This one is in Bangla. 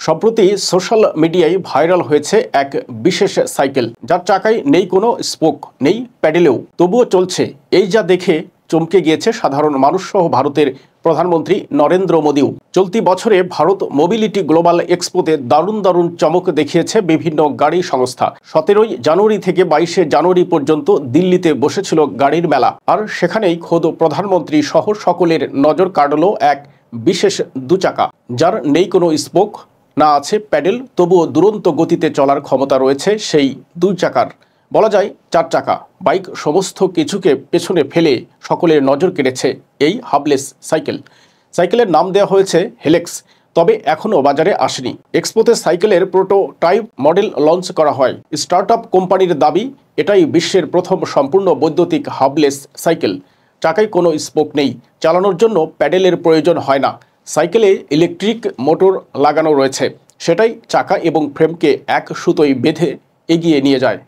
সম্প্রতি সোশ্যাল মিডিয়ায় ভাইরাল হয়েছে এক বিশেষ সাইকেল, যার চাকায় নেই কোনো স্পোক, নেই প্যাডেলেও, তবুও চলছে। এই যা দেখে চমকে গিয়েছে সাধারণ মানুষ সহ ভারতের প্রধানমন্ত্রী নরেন্দ্র মোদীও। চলতি বছরে ভারত মোবিলিটি গ্লোবাল এক্সপোতে দারুণ দারুণ চমক দেখিয়েছে বিভিন্ন গাড়ি সংস্থা। 17 জানুয়ারি থেকে 22 জানুয়ারি পর্যন্ত দিল্লিতে বসেছিল গাড়ির মেলা, আর সেখানেই খোদ প্রধানমন্ত্রী সহ সকলের নজর কাড়ল এক বিশেষ দুচাকা, যার নেই কোনো স্পোক, না আছে প্যাডেল, তবুও দুরন্ত গতিতে চলার ক্ষমতা রয়েছে সেই দুই চাকার। বলা যায় 4 চাকা বাইক সমস্ত কিছুকে পেছনে ফেলে সকলের নজর কেড়েছে এই হাবলেস সাইকেল। সাইকেলের নাম দেওয়া হয়েছে হেলেক্স, তবে এখনও বাজারে আসেনি। এক্সপোতে সাইকেলের প্রোটোটাইপ মডেল লঞ্চ করা হয়। স্টার্টআপ কোম্পানির দাবি, এটাই বিশ্বের প্রথম সম্পূর্ণ বৈদ্যুতিক হাবলেস সাইকেল। চাকায় কোনো স্পোক নেই, চালানোর জন্য প্যাডেলের প্রয়োজন হয় না। সাইকেলে ইলেকট্রিক মোটর লাগানো রয়েছে, সেটাই চাকা এবং ফ্রেমকে এক সুতোয় বেঁধে এগিয়ে নিয়ে যায়।